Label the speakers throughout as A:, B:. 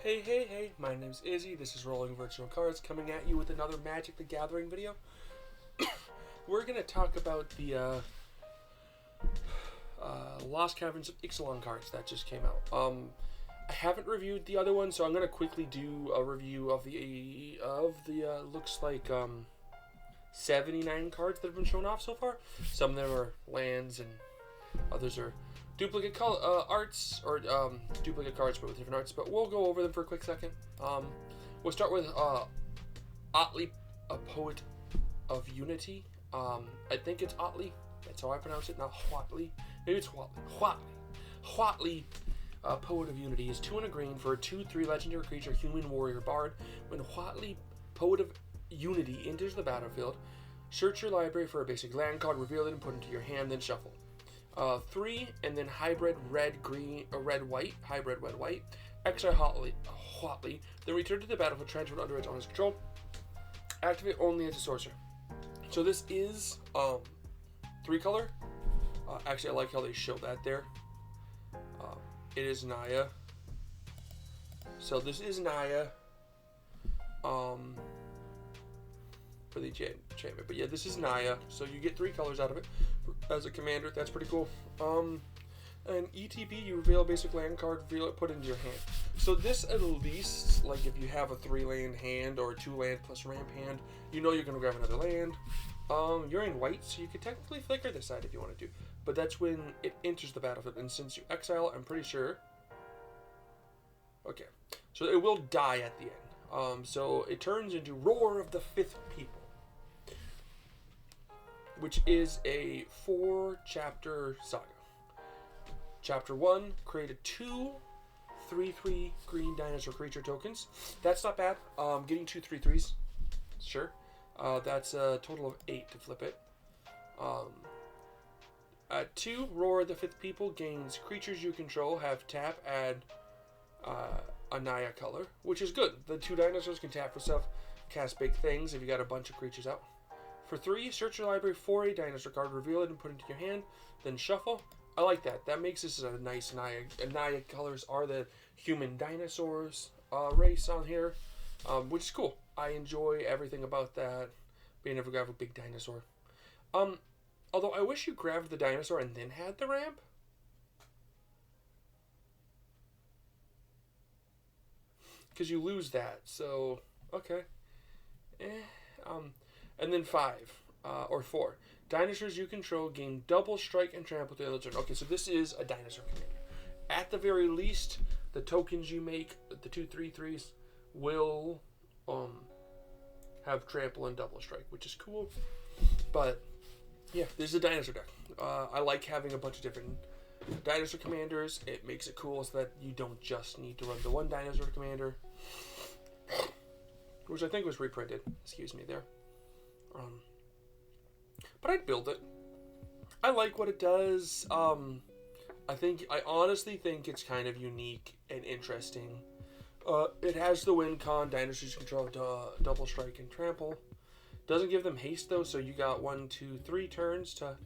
A: Hey, my name's Izzy, this is Rolling Virtual Cards, coming at you with another Magic the Gathering video. We're going to talk about the Lost Caverns of Ixalan cards that just came out. I haven't reviewed the other one, so I'm going to quickly do a review of the looks like 79 cards that have been shown off so far. Some of them are lands and others are duplicate arts, or duplicate cards but with different arts, but we'll go over them for a quick second. We'll start with Otley, a Poet of Unity. I think it's Otley, that's how I pronounce it, not Hwatley. Maybe it's Hwatley. Hwatley, Poet of Unity, is 2 and a green for a 2/3 legendary creature, human warrior bard. When Hwatley, Poet of Unity, enters the battlefield, search your library for a basic land card, reveal it, and put it into your hand, then shuffle. 3, and then hybrid red-green, or red-white, hybrid red-white. Exile Hwatley, then return to the battlefield, transfer under its owner's control. Activate only as a sorcerer. So this is 3-color. Actually, I like how they show that there. It is Naya. So this is Naya. For the enchantment, but yeah, this is Naya. So you get 3 colors out of it as a commander. That's pretty cool. And ETB, you reveal a basic land card, reveal it, put it into your hand. So this, at least, like if you have a 3-land hand or a 2-land plus ramp hand, you know you're gonna grab another land. You're in white, so you could technically flicker this side if you want to, but that's when it enters the battlefield. And since you exile, I'm pretty sure. Okay, so it will die at the end. So it turns into Roar of the Fifth People, which is a 4-chapter saga. Chapter 1, create 2 3/3 green dinosaur creature tokens. That's not bad. Getting 2 3/3s, sure. That's a total of 8 to flip it. At 2, Roar of the Fifth People gains creatures you control, have tap, add a Naya color, which is good. The 2 dinosaurs can tap for stuff, cast big things if you got a bunch of creatures out. For 3, search your library for a dinosaur card, reveal it and put it into your hand, then shuffle. I like that. That makes this a nice Naya. Naya colors are the human dinosaurs race on here, which is cool. I enjoy everything about that, being able to grab a big dinosaur. Although I wish you grabbed the dinosaur and then had the ramp. Because you lose that, so, okay. And then 5, or 4. Dinosaurs you control gain double strike and trample to the other turn. Okay, so this is a dinosaur commander. At the very least, the tokens you make, the 2 3/3s, will have trample and double strike, which is cool. But yeah, this is a dinosaur deck. I like having a bunch of different dinosaur commanders. It makes it cool so that you don't just need to run the one dinosaur commander, which I think was reprinted. Excuse me there. But I'd build it. I like what it does. I honestly think it's kind of unique and interesting. It has the win con, dinosaurs control double strike and trample. Doesn't give them haste though, so you got 1, 2, 3 turns to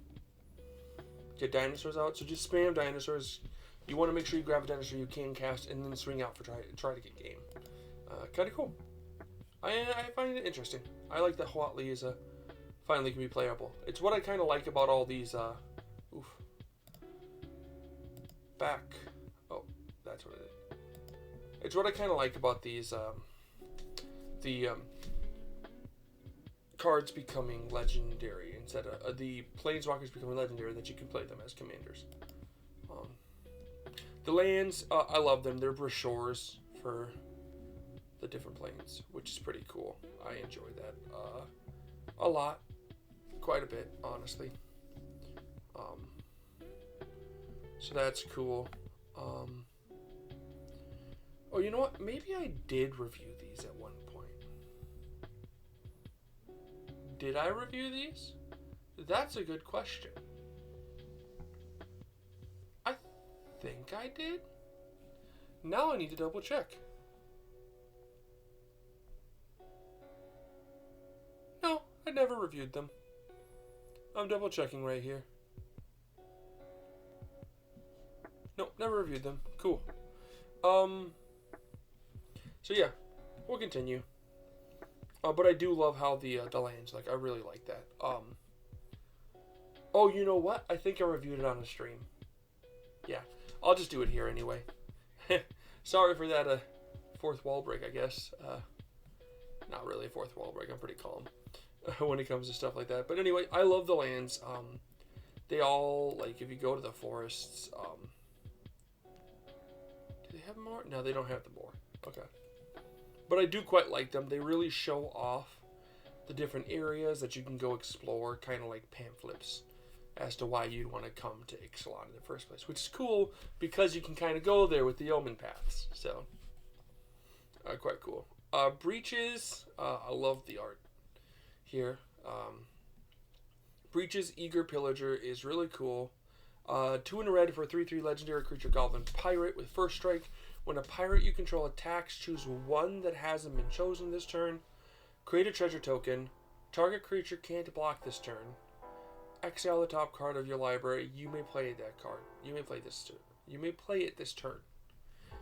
A: get dinosaurs out. So just spam dinosaurs. You want to make sure you grab a dinosaur you can cast and then swing out for try to get game. Kind of cool. I find it interesting. I like that Hwatley is finally can be playable. It's what I kind of like about all these. Back. Oh, that's what it is. It's what I kind of like about these. Cards becoming legendary instead of the planeswalkers becoming legendary, that you can play them as commanders. The lands, I love them. They're brochures for the different planes, which is pretty cool. I enjoy that a lot, quite a bit, honestly. So that's cool. Oh, you know what? Maybe I did review these at one point. Did I review these? That's a good question. I think I did. Now I need to double check. No, I never reviewed them. I'm double checking right here. No, never reviewed them. Cool. So yeah, we'll continue. But I do love how the lands, like, I really like that. Oh, you know what? I think I reviewed it on a stream. Yeah, I'll just do it here anyway. Sorry for that fourth wall break, I guess. Not really a fourth wall break. I'm pretty calm when it comes to stuff like that. But anyway, I love the lands. They all, like, if you go to the forests, do they have more? No, they don't have the more. Okay. But I do quite like them. They really show off the different areas that you can go explore, kind of like pamphlets as to why you'd want to come to Ixalan in the first place, which is cool because you can kind of go there with the Omen paths. So, quite cool. Breaches, I love the art here. Breaches Eager Pillager is really cool. 2 in a red for a 3/3 legendary creature goblin pirate with first strike. When a pirate you control attacks, choose one that hasn't been chosen this turn. Create a treasure token. Target creature can't block this turn. Exile the top card of your library. You may play that card. You may play this turn. You may play it this turn.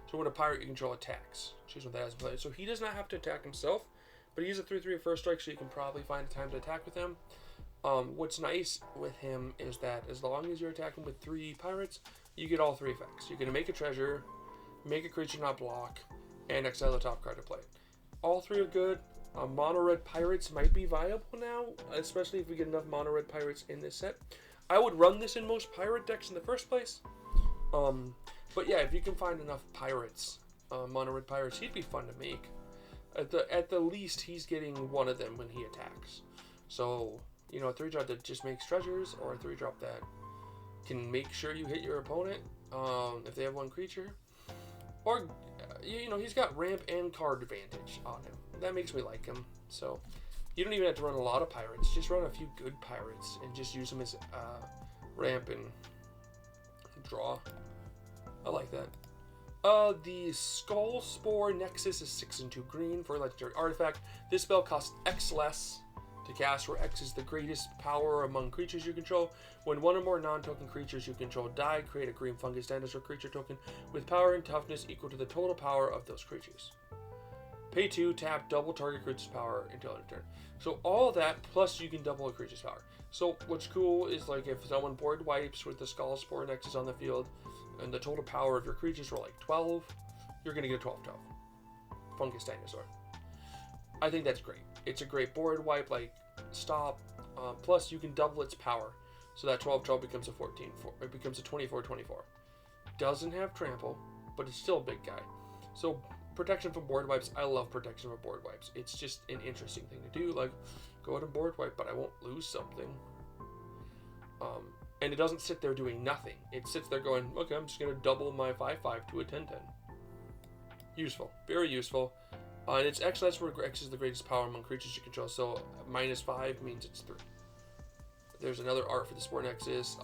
A: So when a pirate you control attacks, choose one that hasn't played. So he does not have to attack himself, but he's a 3/3 first strike, so you can probably find a time to attack with him. What's nice with him is that as long as you're attacking with 3 pirates, you get all 3 effects. You're going to make a treasure, make a creature not block, and exile the top card to play. All 3 are good. Mono red pirates might be viable now, especially if we get enough mono red pirates in this set. I would run this in most pirate decks in the first place. But yeah, if you can find enough pirates, mono red pirates, he'd be fun to make. At the least, he's getting one of them when he attacks. So, you know, a 3-drop that just makes treasures, or a 3-drop that can make sure you hit your opponent if they have 1 creature. Or, you know, he's got ramp and card advantage on him. That makes me like him. So, you don't even have to run a lot of pirates. Just run a few good pirates and just use them as ramp and draw. I like that. The Skull Spore Nexus is 6 and 2 green for a legendary artifact. This spell costs X less to cast, where X is the greatest power among creatures you control. When 1 or more non-token creatures you control die, create a green fungus dinosaur creature token with power and toughness equal to the total power of those creatures. Pay 2, tap, double target creature's power until end of turn. So all that, plus you can double a creature's power. So what's cool is, like, if someone board wipes with the Skull Spore Nexus on the field, and the total power of your creatures were like 12, you're going to get a 12/12 fungus dinosaur. I think that's great. It's a great board wipe, like, stop. Plus, you can double its power. So that 12/12 becomes a 14. It becomes a 24/24. Doesn't have trample, but it's still a big guy. So, protection from board wipes. I love protection from board wipes. It's just an interesting thing to do. Like, go ahead and board wipe, but I won't lose something. And it doesn't sit there doing nothing. It sits there going, okay, I'm just going to double my 5/5 to a 10/10. Useful. Very useful. And it's actually, that's where X is the greatest power among creatures you control. So -5 means it's 3. There's another art for the Spore Nexus.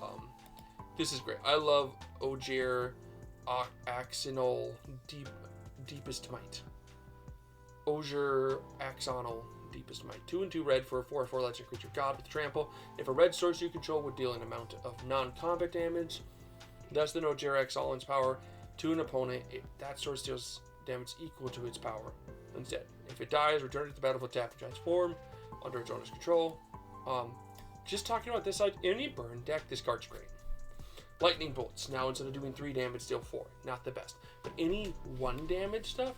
A: This is great. I love Ogier Axonal Deepest Might. Ogier Axonal Deepest Might. 2 and 2 red for a 4/4 legendary creature god with trample. If a red source you control would deal an amount of non-combat damage, that's the Ogier Axolan's power to an opponent. If that source deals damage equal to its power instead. If it dies, return it to the battlefield, tap and transform under its owner's control. Just talking about this side, any burn deck, this card's great. Lightning bolts. Now instead of doing 3 damage, deal 4. Not the best. But any 1 damage stuff,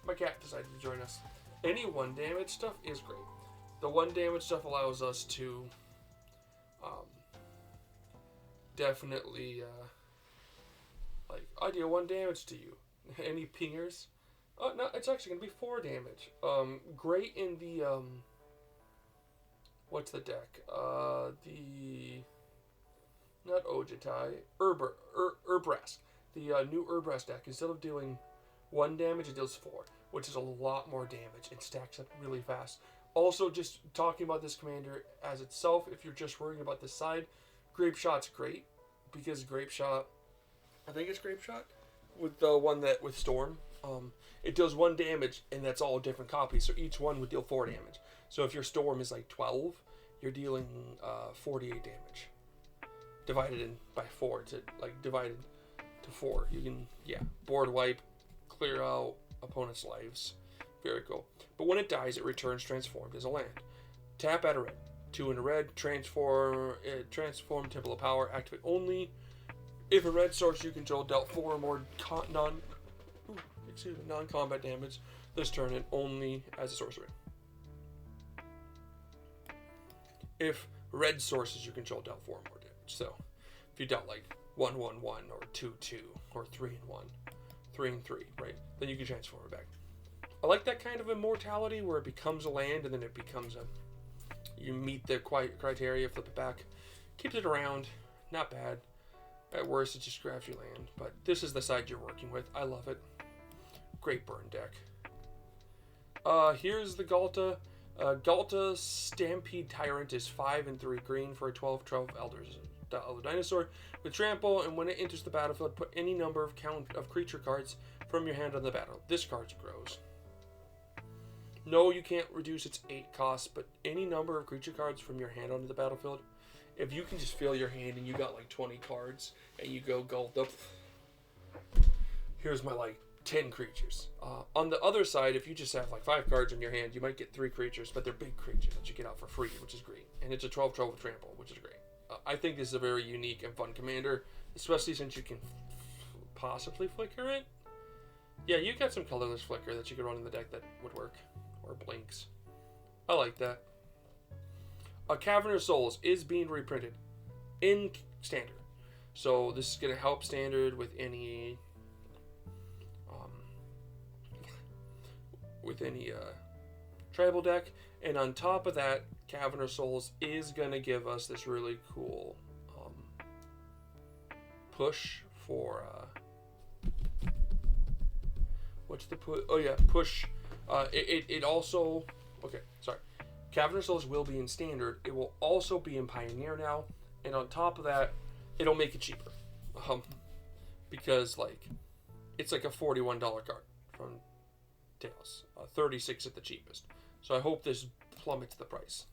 A: my cat decided to join us. Any 1 damage stuff is great. The 1 damage stuff allows us to definitely like, I deal 1 damage to you. Any pingers? Oh no, it's actually gonna be 4 damage. Great in the what's the deck? The not Ojitai, Urbrask. The new Urbrask deck, instead of dealing 1 damage, it deals 4, which is a lot more damage. It stacks up really fast. Also, just talking about this commander as itself, if you're just worrying about this side, Grape Shot's great, because Grape Shot, I think it's Grape Shot, with the one that with Storm, it does 1 damage, and that's all different copies, so each one would deal 4 damage. So if your Storm is like 12, you're dealing 48 damage. Divided in by 4 to, like, divided to 4. You can, yeah, board wipe, clear out, opponent's lives. Very cool. But when it dies, it returns transformed as a land. Tap, add a red. 2 in a red. Transform Temple of Power. Activate only if a red source you control dealt 4 or more non-combat damage this turn, and only as a sorcery. If red sources you control dealt 4 or more damage. So if you dealt like 1/1/1 or 2/2 or 3/1, 3/3, right? Then you can transform it back. I like that kind of immortality where it becomes a land and then it becomes a. You meet the criteria, flip it back, keeps it around, not bad. At worst, it just grabs your land. But this is the side you're working with. I love it. Great burn deck. Here's the Galta. Galta Stampede Tyrant is 5 and 3 green for a 12/12 Elder Dinosaur with trample, and when it enters the battlefield, put any number of creature cards from your hand on the battle. This card grows. No, you can't reduce its 8 cost, but any number of creature cards from your hand onto the battlefield. If you can just fill your hand and you got like 20 cards and you go Galta, here's my like 10 creatures. On the other side, if you just have like 5 cards in your hand, you might get 3 creatures, but they're big creatures that you get out for free, which is great. And it's a 12/12 with trample, which is great. I think this is a very unique and fun commander, especially since you can possibly flicker it. Yeah, you got some colorless flicker that you could run in the deck that would work. Or blinks. I like that. A Cavern of Souls is being reprinted in Standard. So this is going to help Standard with any tribal deck. And on top of that, Cavern of Souls is going to give us this really cool push for what's the push? Oh yeah, push. It also, okay, sorry. Cavern of Souls will be in Standard. It will also be in Pioneer now. And on top of that, it'll make it cheaper. Because, like, it's like a $41 card from Tales. 36 at the cheapest. So I hope this plummets the price.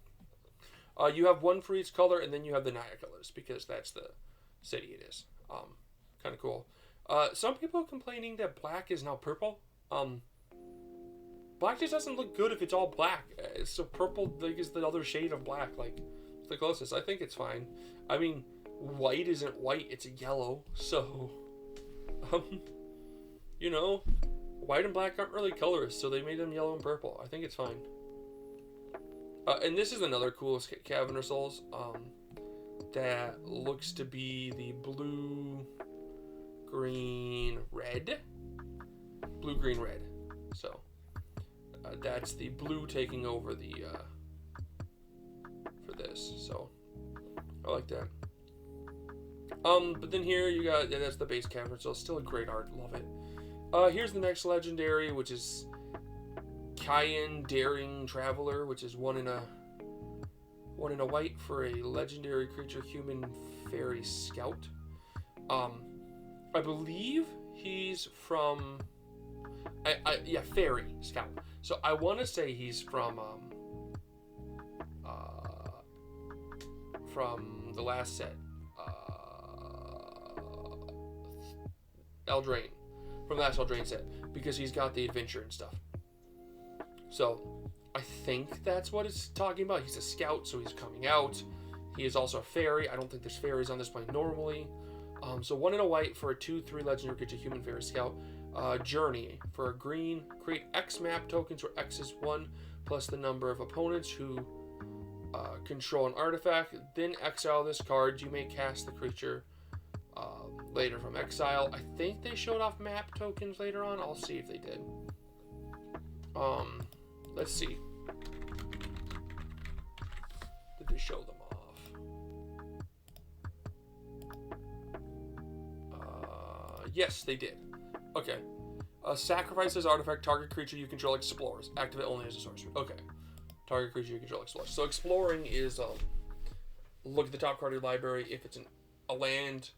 A: You have 1 for each color, and then you have the Naya colors, because that's the city it is. Kind of cool. Some people are complaining that black is now purple. Black just doesn't look good if it's all black. So purple like, is the other shade of black. Like, it's the closest. I think it's fine. I mean, white isn't white. It's a yellow. So, you know, white and black aren't really colors. So they made them yellow and purple. I think it's fine. And this is another cool Cavern of Souls. That looks to be the blue, green, red. Blue, green, red. So. That's the blue taking over the for this, so I like that. But then here you got that's the base Cavern, so it's still a great art, love it. Here's the next legendary, which is Cayenne Daring Traveler, which is 1 in a white for a legendary creature, human fairy scout. I believe he's from. Yeah, fairy scout. So I want to say he's from the last set, Eldraine, from the last Eldraine set, because he's got the adventure and stuff. So I think that's what it's talking about. He's a scout, so he's coming out. He is also a fairy. I don't think there's fairies on this plane normally. So 1 in a white for a 2/3 legendary creature, human fairy scout. Journey for a green, create X map tokens where X is 1 plus the number of opponents who control an artifact. Then exile this card. You may cast the creature later from exile. I think they showed off map tokens later on. I'll see if they did. Let's see. Did they show them off? Yes, they did. Okay. Sacrifice this artifact. Target creature you control explores. Activate only as a sorcery. Okay. Target creature you control explores. So exploring is look at the top card of your library. If it's a land,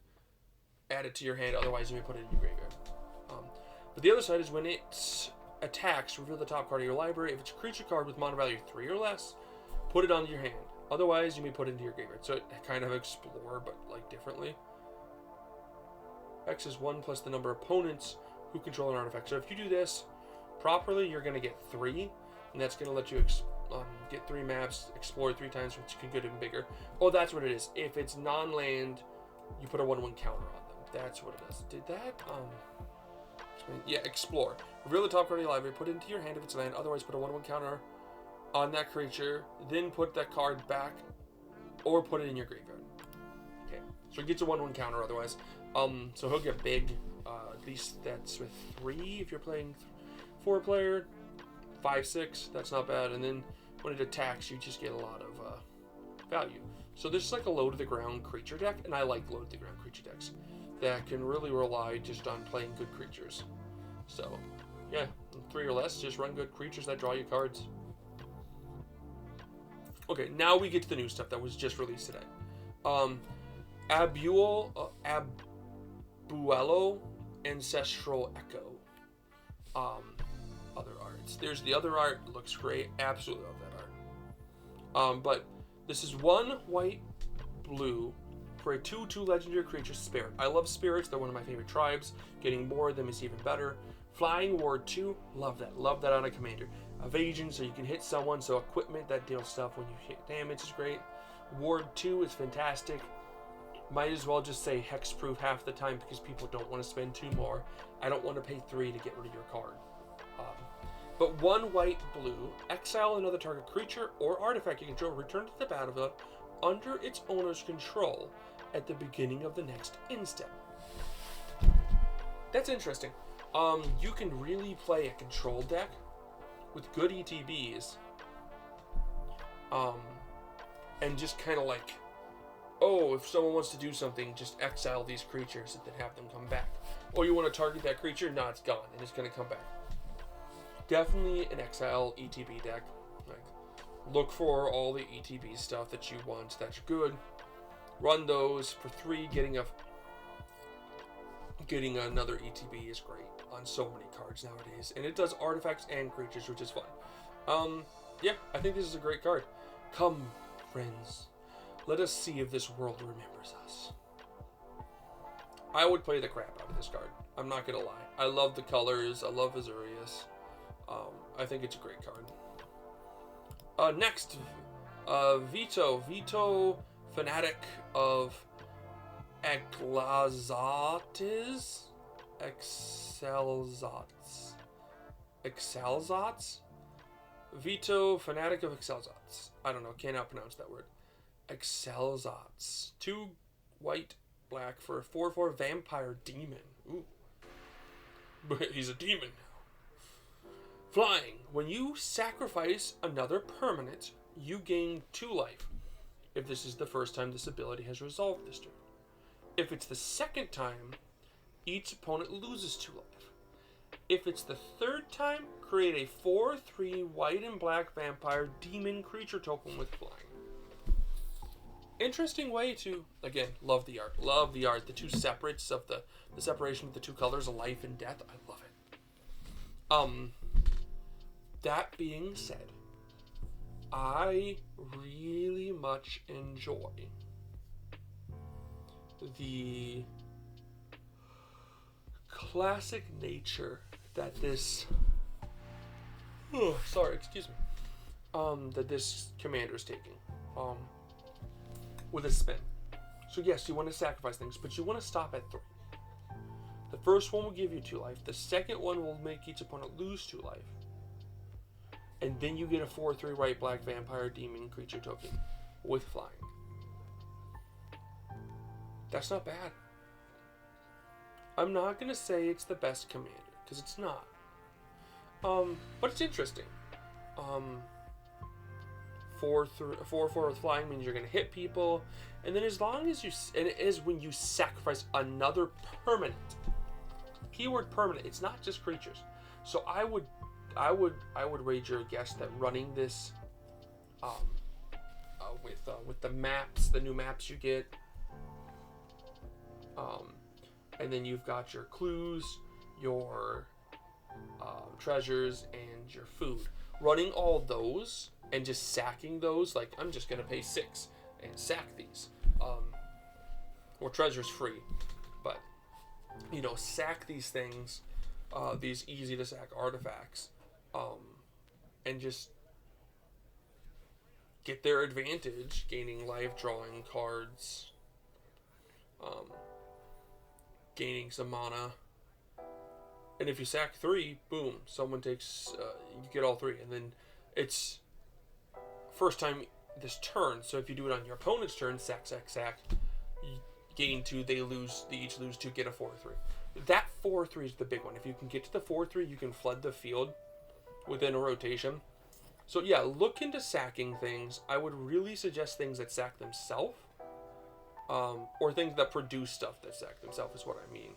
A: add it to your hand. Otherwise, you may put it in your graveyard. But the other side is when it attacks, reveal the top card of your library. If it's a creature card with mana value 3 or less, put it onto your hand. Otherwise, you may put it into your graveyard. So it kind of explore, but like differently. X is 1 plus the number of opponents who control an artifact. So if you do this, properly, you're going to get 3, and that's going to let you get 3 maps, explore 3 times, which could get even bigger. Oh, that's what it is. If it's non-land, you put a 1/1 counter on them. That's what it is. Did that? Yeah, explore. Reveal the top card of your library. Put it into your hand if it's land. Otherwise, put a 1/1 counter on that creature. Then put that card back, or put it in your graveyard. Okay, so it gets a 1/1 counter otherwise. So he'll get big. At least that's with 3 if you're playing 4-player. 5/6. That's not bad. And then when it attacks, you just get a lot of value. So this is like a low to the ground creature deck, and I like low to the ground creature decks that can really rely just on playing good creatures. So, yeah, 3 or less, just run good creatures that draw you cards. Okay, now we get to the new stuff that was just released today. Abuelo Ancestral Echo. Other arts. There's the other art, looks great. Absolutely love that art. But this is 1 white, blue for a 2/2 legendary creature spirit. I love spirits, they're one of my favorite tribes. Getting more of them is even better. Flying ward 2, love that. Love that on a commander. Evasion, so you can hit someone, so equipment that deals stuff when you hit damage is great. Ward 2 is fantastic. Might as well just say hexproof half the time because people don't want to spend 2 more. I don't want to pay 3 to get rid of your card. But 1 white, blue, exile another target creature or artifact you control, return to the battlefield under its owner's control at the beginning of the next end step. That's interesting. You can really play a control deck with good ETBs, and just kind of like, oh, if someone wants to do something, just exile these creatures and then have them come back. Or you want to target that creature, no, it's gone, and it's going to come back. Definitely an exile ETB deck. Like, look for all the ETB stuff that you want that's good. Run those for 3. Getting another ETB is great on so many cards nowadays, and it does artifacts and creatures, which is fun. Yeah, I think this is a great card. Come, friends, let us see if this world remembers us. I would play the crap out of this card. I'm not gonna lie. I love the colors. I love Azurius. I think it's a great card. Next, Vito, Fanatic of Excelzats? Vito, Fanatic of Excelzats. I don't know, cannot pronounce that word. Excelzats. 2 white, black for a 4/4 vampire demon. Ooh. But he's a demon now. Flying. When you sacrifice another permanent, you gain 2 life. If this is the first time this ability has resolved this turn. If it's the second time, each opponent loses 2 life. If it's the third time, create a 4/3 white and black vampire demon creature token with flying. Interesting way to, again, love the art. Love the art. The 2 separates of the separation of the 2 colors of life and death. I love it. That being said, I really much enjoy the classic nature that this that this commander is taking with a spin. So yes, you want to sacrifice things, but you want to stop at 3. The first one will give you 2 life. The second one will make each opponent lose 2 life. And then you get a 4/3 white black vampire demon creature token with flying. That's not bad. I'm not gonna say it's the best commander, because it's not. But it's interesting. 4/4 with flying means you're gonna hit people, and then as long as and it is when you sacrifice another permanent. Keyword permanent. It's not just creatures. So I would wager a guess that running this with the maps, the new maps you get, and then you've got your clues, your treasures, and your food. Running all those and just sacking those, like I'm just gonna pay 6 and sack these. Or treasures free, but sack these things. these easy to sack artifacts, and just get their advantage, gaining life, drawing cards, gaining some mana. And if you sack 3, boom, someone takes, you get all 3. And then it's first time this turn, so if you do it on your opponent's turn, sack, you gain 2, they each lose 2, get a 4-3. That 4-3 is the big one. If you can get to the 4-3, you can flood the field within a rotation. So yeah, look into sacking things. I would really suggest things that sack themselves, or things that produce stuff that sack themselves is what I mean.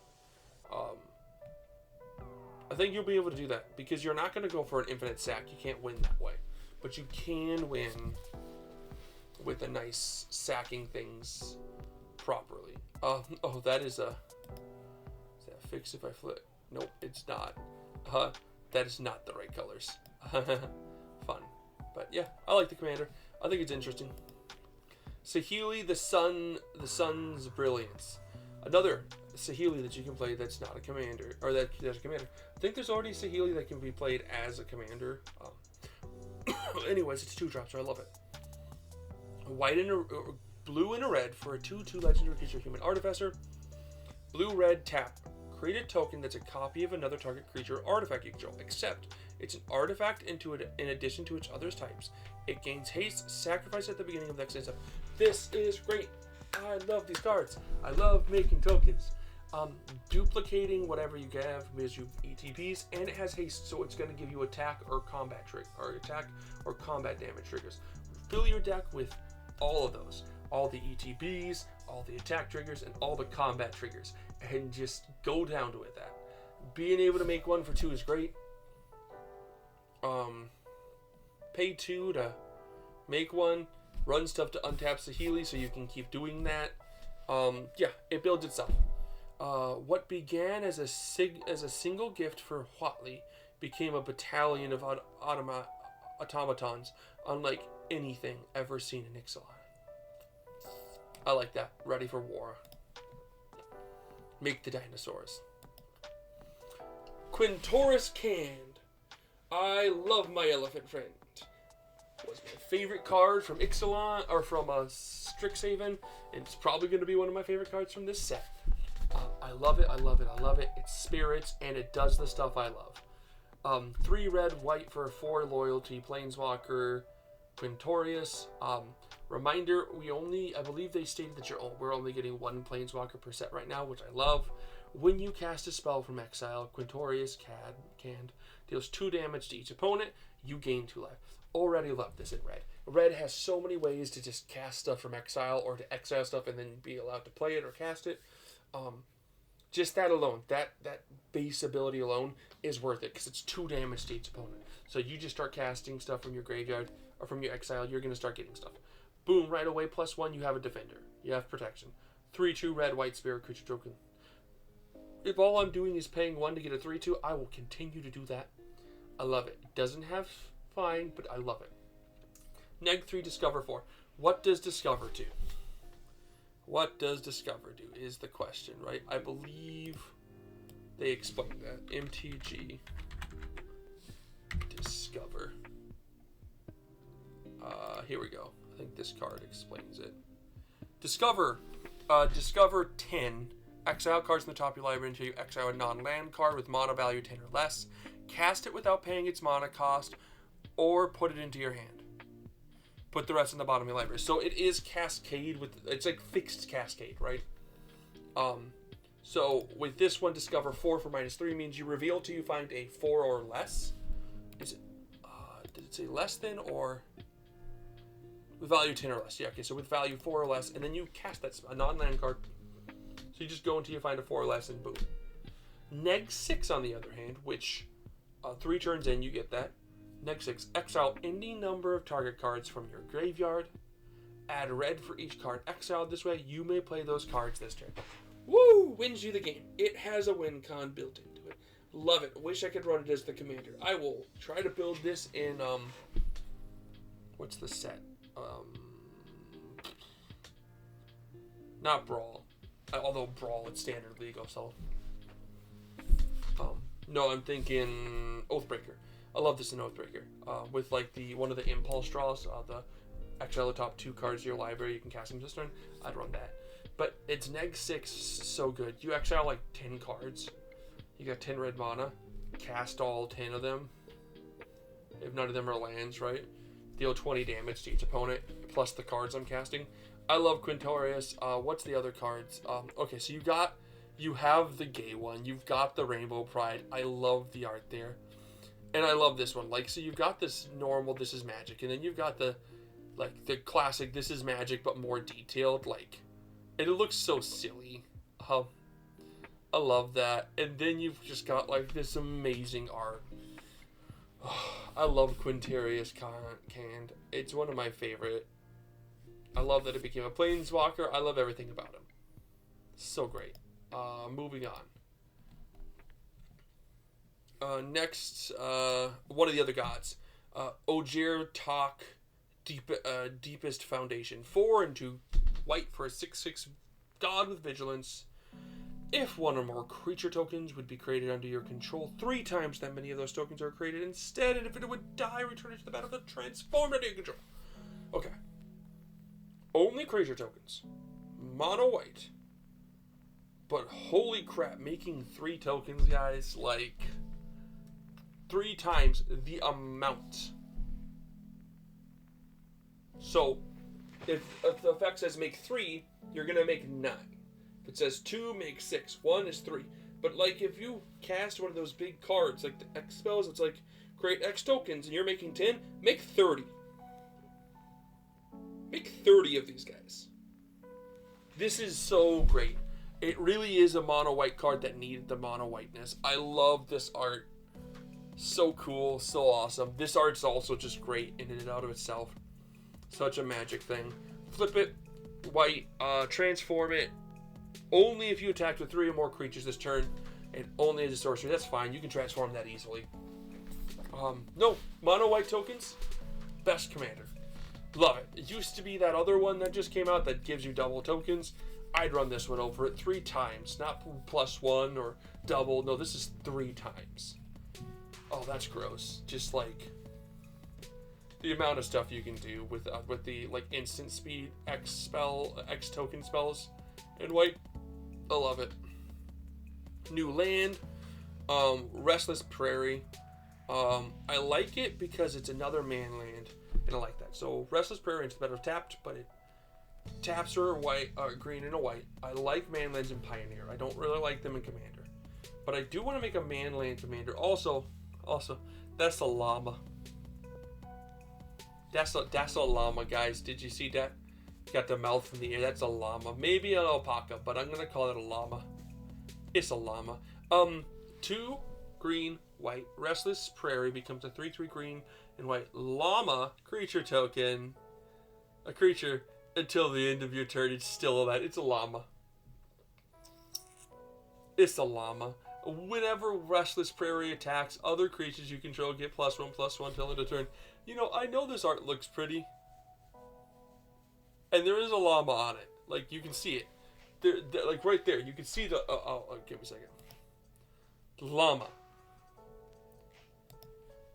A: I think you'll be able to do that, because you're not going to go for an infinite sack. You can't win that way. But you can win with a nice sacking things properly. Oh, that is that fixed if I flip? Nope, it's not. That is not the right colors. Fun. But yeah, I like the commander. I think it's interesting. Saheeli, the sun's brilliance. Another Saheeli that you can play that's not a commander, or that's a commander. I think there's already Saheeli that can be played as a commander. Anyways, it's 2 drops, so I love it. Blue and a red for a 2/2 legendary creature human artificer. Blue-red tap. Create a token that's a copy of another target creature or artifact you control, except it's an artifact in addition to its other types. It gains haste, sacrifice at the beginning of the next step. This is great. I love these cards. I love making tokens. Duplicating whatever you have because you ETPs, and it has haste, so it's going to give you attack or combat damage triggers. Fill your deck with all of those, all the ETBs, all the attack triggers, and all the combat triggers, and just go down to it. That being able to make 1 for 2 is great. Pay 2 to make 1, run stuff to untap Saheeli, so you can keep doing that. Yeah, it builds itself. What began as a single gift for Huatli became a battalion of automatons, unlike anything ever seen in Ixalan. I like that. Ready for war. Make the dinosaurs. Quintoris Canned. I love my elephant friend. Was my favorite card from Ixalan, or from Strixhaven, and it's probably going to be one of my favorite cards from this set. I love it, I love it, I love it. It's spirits, and it does the stuff I love. 3 red, white for 4 loyalty, Planeswalker, Quintorius. Reminder, I believe they stated that we're only getting 1 Planeswalker per set right now, which I love. When you cast a spell from exile, Quintorius Canned deals 2 damage to each opponent. You gain 2 life. Already love this in red. Red has so many ways to just cast stuff from exile, or to exile stuff and then be allowed to play it or cast it. Just that alone, that base ability alone is worth it, because it's 2 damage to each opponent. So you just start casting stuff from your graveyard or from your exile, you're going to start getting stuff. Boom, right away, +1, you have a defender. You have protection. 3/2 red, white spirit creature token. If all I'm doing is paying 1 to get a 3/2, I will continue to do that. I love it. It doesn't have fine, but I love it. Neg 3, Discover 4. What does Discover do? What does Discover do is the question, right? I believe they explained that. MTG Discover. Here we go. I think this card explains it. Discover. Discover 10. Exile cards from the top of your library until you exile a non-land card with mana value 10 or less. Cast it without paying its mana cost, or put it into your hand. Put the rest in the bottom of your library. So it is Cascade it's like fixed Cascade, right? So with this one, Discover 4 for -3 means you reveal till you find a 4 or less. Is it? Did it say less than, or with value 10 or less? Yeah. Okay. So with value 4 or less, and then you cast a non-land card. So you just go until you find a 4 or less, and boom. Neg 6 on the other hand, which 3 turns in you get that. Neg 6, exile any number of target cards from your graveyard. Add red for each card exiled this way. You may play those cards this turn. Woo! Wins you the game. It has a win con built into it. Love it. Wish I could run it as the commander. I will try to build this in, what's the set? Not Brawl. Although Brawl, it's standard legal, so. No, I'm thinking Oathbreaker. I love this in Oathbreaker. With like one of the impulse draws, the exile the top 2 cards of your library, you can cast them this turn. I'd run that. But it's neg 6, so good. You exile like 10 cards. You got 10 red mana. Cast all 10 of them. If none of them are lands, right? Deal 20 damage to each opponent, plus the cards I'm casting. I love Quintorius. What's the other cards? Okay, so you have the gay one. You've got the Rainbow Pride. I love the art there. And I love this one. Like, so you've got this normal, this is magic. And then you've got the classic, this is magic, but more detailed. Like, and it looks so silly. I love that. And then you've just got, like, this amazing art. I love Quintarius Canned. It's one of my favorite. I love that it became a Planeswalker. I love everything about him. So great. Moving on. Next, one of the other gods. Ogier Tak Deepest Foundation. 4 and 2 white for a 6/6 god with vigilance. If one or more creature tokens would be created under your control, 3 times that many of those tokens are created instead, and if it would die, return it to the battlefield, transform it under your control. Okay. Only creature tokens. Mono white. But holy crap, making 3 tokens, guys, like 3 times the amount. So, if the effect says make 3, you're going to make 9. If it says 2, make 6. 1 is 3. But, like, if you cast one of those big cards, like the X spells, it's like, create X tokens, and you're making 10, make 30. Make 30 of these guys. This is so great. It really is a mono white card that needed the mono whiteness. I love this art. So cool, so awesome. This art's also just great in and out of itself. Such a magic thing. Flip it, white, transform it. Only if you attack with 3 or more creatures this turn, and only as a sorcery. That's fine. You can transform that easily. No, mono white tokens, best commander. Love it. It used to be that other one that just came out that gives you double tokens. I'd run this one over it 3 times, not +1 or double. No, this is 3 times. Oh, that's gross. Just like the amount of stuff you can do with the like instant speed X token spells in white. I love it. New land, Restless Prairie. I like it because it's another man land, and I like that. So Restless Prairie is better tapped, but it taps are white, green and a white. I like man lands in Pioneer. I don't really like them in Commander, but I do want to make a man land Commander. Also, that's a llama. That's a llama, guys. Did you see that? Got the mouth in the air. That's a llama. Maybe an alpaca, but I'm gonna call it a llama. It's a llama. 2 green, white. Restless Prairie becomes a 3/3 green and white llama creature token. A creature until the end of your turn. It's still that. It's a llama. It's a llama. Whenever Restless Prairie attacks, other creatures you control get +1/+1 till end of turn. You know, I know this art looks pretty. And there is a llama on it. Like, you can see it. There, like, right there. You can see the... give me a second. Llama.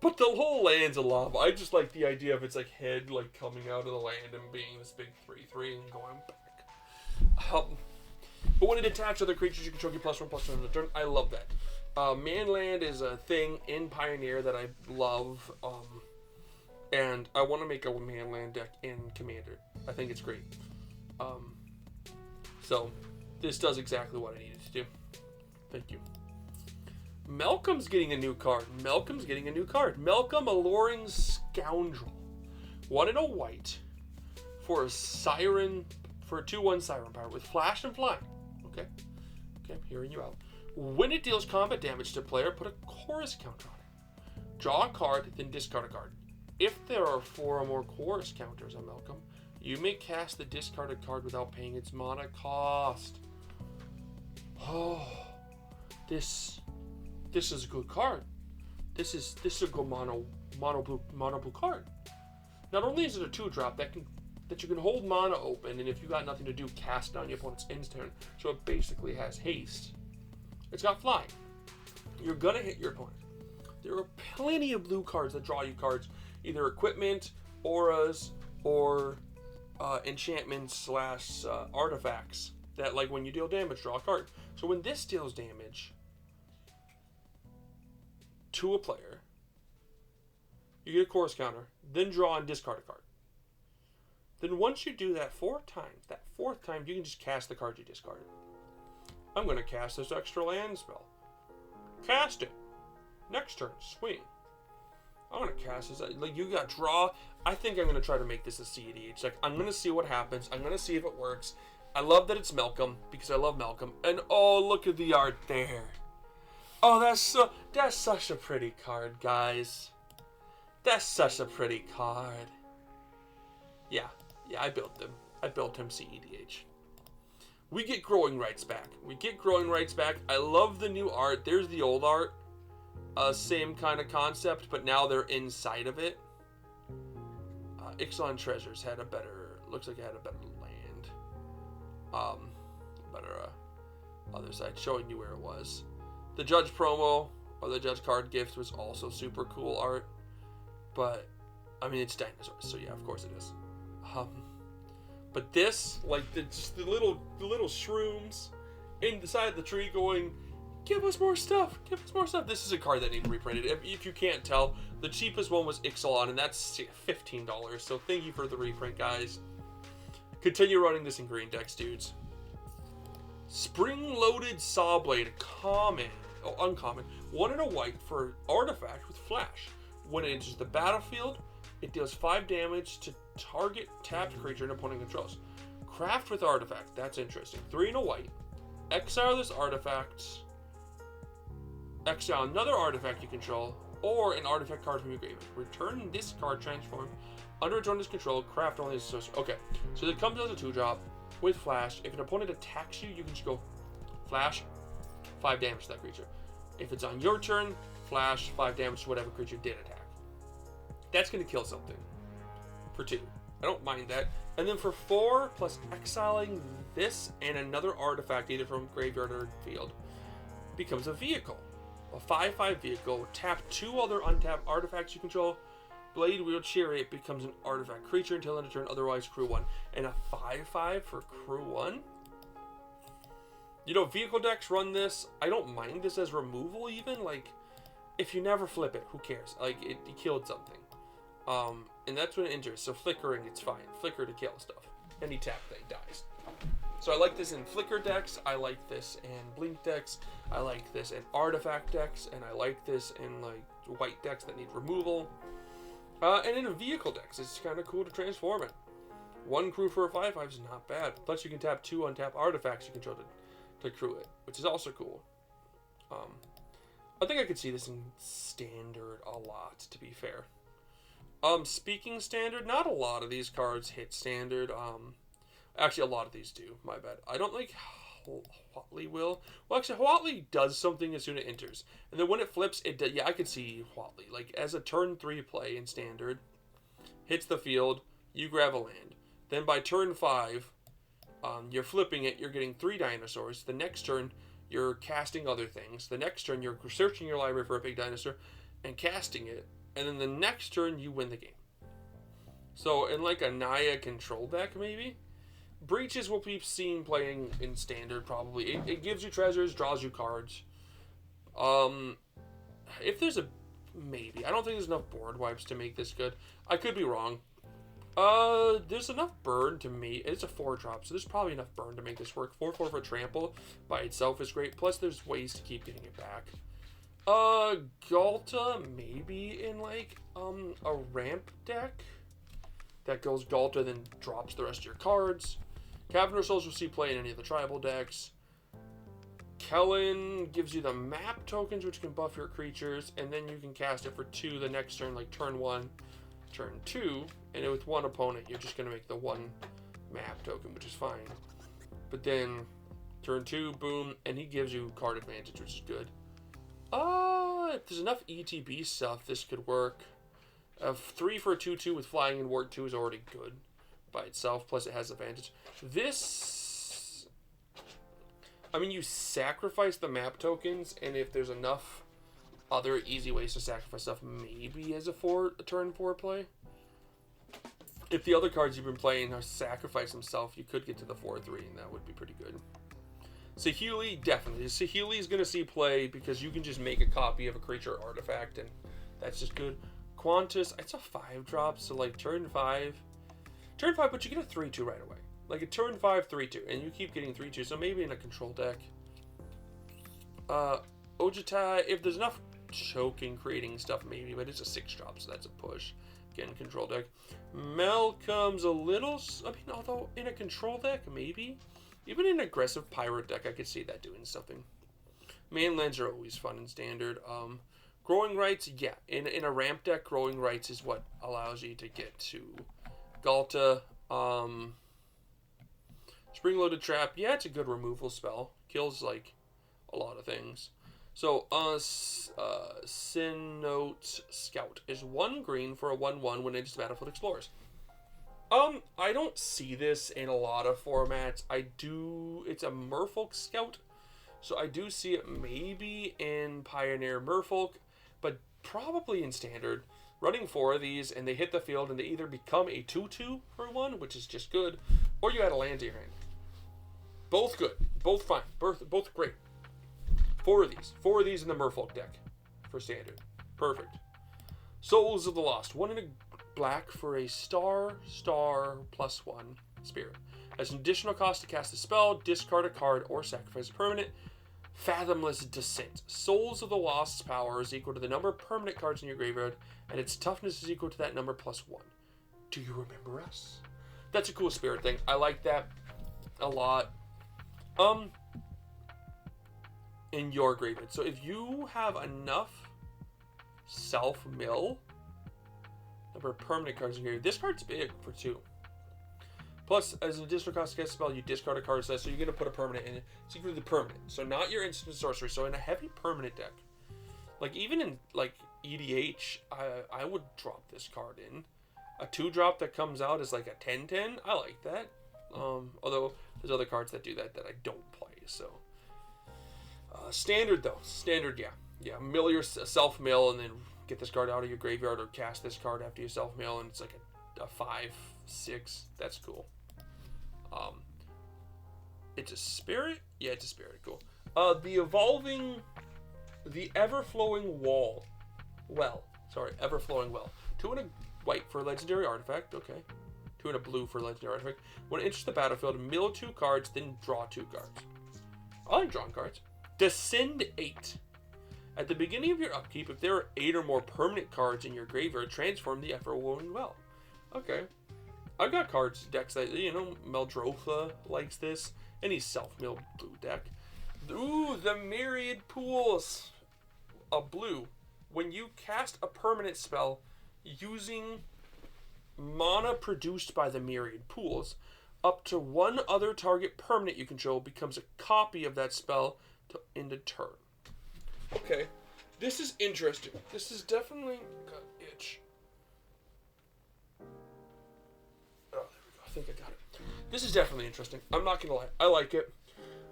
A: But the whole land's a llama. I just like the idea of its, like, head, like, coming out of the land and being this big 3/3 and going back. But when it attacks other creatures, you control get +1/+1 on the turn. I love that. Manland is a thing in Pioneer that I love. And I want to make a manland deck in Commander. I think it's great. So, this does exactly what I needed to do. Thank you. Malcolm's getting a new card. Malcolm, Alluring Scoundrel. 1 and a white. For a siren, for a 2/1 siren power with flash and flying. Okay, I'm hearing you out. When it deals combat damage to a player, put a chorus counter on it. Draw a card, then discard a card. If there are 4 or more chorus counters on Malcolm, you may cast the discarded card without paying its mana cost. Oh, this is a good card. This is a good mono blue card. Not only is it a 2-drop that you can hold mana open, and if you got nothing to do, cast it on your opponent's end turn. So it basically has haste. It's got flying. you're gonna hit your opponent. There are plenty of blue cards that draw you cards, either equipment, auras, or enchantments / artifacts that, like, when you deal damage, draw a card. So when this deals damage to a player, you get a chorus counter, then draw and discard a card. Then once you do that 4 times, that 4th time you can just cast the card you discarded. I'm going to cast this extra land spell. Cast it. Next turn, swing. I'm going to cast this. Like, you got draw. I think I'm going to try to make this a CEDH. Like, I'm going to see what happens. I'm going to see if it works. I love that it's Malcolm, because I love Malcolm. And, oh, look at the art there. Oh, that's such a pretty card, guys. That's such a pretty card. Yeah, I built them. I built him CEDH. We get growing rights back. I love the new art. There's the old art. Same kind of concept, but now they're inside of it. Ixalan Treasures had a better, looks like it had a better land. Better other side, showing you where it was. The Judge promo, or the Judge card gift, was also super cool art. But, I mean, it's dinosaurs, so yeah, of course it is. But this, like, the little shrooms in the side of the tree going, give us more stuff, This is a card that needs reprinted. If you can't tell, the cheapest one was Ixalan, and that's $15. So thank you for the reprint, guys. Continue running this in green decks, dudes. Spring-loaded Saw Blade, uncommon. 1 and a white for artifact with flash. When it enters the battlefield, it deals 5 damage to target tapped creature an opponent controls. Craft with artifact, that's interesting. 3 and a white. Exile this artifact. Exile another artifact you control, or an artifact card from your graveyard. Return this card transformed under its owner's control. Craft only as associated. Okay, so it comes as a 2-drop with flash. If an opponent attacks you, you can just go flash, 5 damage to that creature. If it's on your turn, flash, 5 damage to whatever creature did attack. That's going to kill something. For 2. I don't mind that. And then for 4, plus exiling this and another artifact, either from graveyard or field, becomes a vehicle. A 5/5 vehicle. Tap 2 other untapped artifacts you control. Blade Wheel Chariot becomes an artifact creature until end of turn, otherwise crew 1. And a 5/5 for crew 1? You know, vehicle decks run this. I don't mind this as removal even. Like, if you never flip it, who cares? Like, it killed something. And that's when it enters. So flickering, it's fine. Flicker to kill stuff. Any tap thing dies. So I like this in flicker decks. I like this in blink decks. I like this in artifact decks. And I like this in, like, white decks that need removal. And in a vehicle decks, it's kind of cool to transform it. 1 crew for a 5/5 is not bad. Plus you can tap 2 untapped artifacts you control to crew it, which is also cool. I think I could see this in standard a lot, to be fair. Speaking standard, not a lot of these cards hit standard. Actually, a lot of these do. My bad. I don't think Huatli will. Well, actually, Huatli does something as soon as it enters. And then when it flips, it does. Yeah, I could see Huatli. Like, as a turn 3 play in standard, hits the field, you grab a land. Then by turn 5, you're flipping it, you're getting 3 dinosaurs. The next turn, you're casting other things. The next turn, you're searching your library for a big dinosaur and casting it. And then the next turn, you win the game. So, in like a Naya control deck, maybe? Breach is what we've seen playing in standard, probably. It gives you treasures, draws you cards. If there's a... Maybe. I don't think there's enough board wipes to make this good. I could be wrong. There's enough burn to make... It's a 4-drop, so there's probably enough burn to make this work. 4/4 for trample by itself is great. Plus, there's ways to keep getting it back. Galta, maybe in, like, a ramp deck that goes Galta, then drops the rest of your cards. Cavern of Souls you'll see play in any of the tribal decks. Kellen gives you the map tokens, which can buff your creatures, and then you can cast it for 2 the next turn, like turn 1, turn 2, and with 1 opponent, you're just going to make the 1 map token, which is fine. But then, turn 2, boom, and he gives you card advantage, which is good. If there's enough ETB stuff, this could work. 3 for a 2/2 with flying and ward 2 is already good by itself, plus it has advantage. This... I mean, you sacrifice the map tokens, and if there's enough other easy ways to sacrifice stuff, maybe as a turn 4 play. If the other cards you've been playing are sacrifice himself, you could get to the 4-3, and that would be pretty good. Saheeli, definitely. Saheeli is going to see play because you can just make a copy of a creature or artifact, and that's just good. Qantas, it's a 5-drop, so like turn 5, but you get a 3-2 right away. Like a turn 5, 3-2, and you keep getting 3-2, so maybe in a control deck. Ojita, if there's enough choking, creating stuff, maybe, but it's a 6-drop, so that's a push. Again, control deck. Malcolm's a little, I mean, although in a control deck, maybe. Even in an aggressive pirate deck, I could see that doing something. Mainlands are always fun and standard. Growing Rights, yeah. In a ramp deck, Growing Rights is what allows you to get to Galta. Spring-Loaded Trap, yeah, it's a good removal spell. Kills, like, a lot of things. So, Sinnote Scout is 1 green for a 1/1 when it enters the battlefield explores. I don't see this in a lot of formats. It's a Merfolk Scout, so I do see it maybe in Pioneer Merfolk, but probably in Standard. Running 4 of these, and they hit the field, and they either become a 2/2 for 1, which is just good, or you add a land to your hand. Both good. Both fine. Both great. 4 of these. 4 of these in the Merfolk deck for Standard. Perfect. Souls of the Lost. 1 in a black for a star +1 spirit. As an additional cost to cast a spell, discard a card, or sacrifice a permanent. Fathomless Descent. Souls of the Lost's power is equal to the number of permanent cards in your graveyard, and its toughness is equal to that number +1. Do you remember us? That's a cool spirit thing. I like that a lot. In your graveyard. So if you have enough self-mill, number of permanent cards in your graveyard, this card's big for 2. Plus, as an additional cost to cast a spell, you discard a card, so you're going to put a permanent in it. It's equal to the permanent. So not your instant sorcery. So in a heavy permanent deck, like even in like EDH, I would drop this card in. A 2-drop that comes out is like a 10/10. I like that. Although there's other cards that do that I don't play. So Standard though, Standard, yeah. Mill your self-mill and then get this card out of your graveyard, or cast this card after you self-mill, and it's like a 5/6. That's cool. It's a spirit? Yeah, it's a spirit. Cool. The Ever-Flowing Ever-Flowing Well. 2 and a white for a legendary artifact. Okay. 2 and a blue for a legendary artifact. When it enters the battlefield, mill 2 cards, then draw 2 cards. I like drawing cards. Descend 8. At the beginning of your upkeep, if there are 8 or more permanent cards in your graveyard, transform the Ever-Flowing Well. Okay. I've got decks that, Meldrotha likes this. Any self-milled blue deck. Ooh, the Myriad Pools. A blue. When you cast a permanent spell using mana produced by the Myriad Pools, up to 1 other target permanent you control becomes a copy of that spell to end a turn. Okay. This is interesting. This is definitely got an itch. Oh, there we go. I think I got it. This is definitely interesting. I'm not gonna lie. I like it.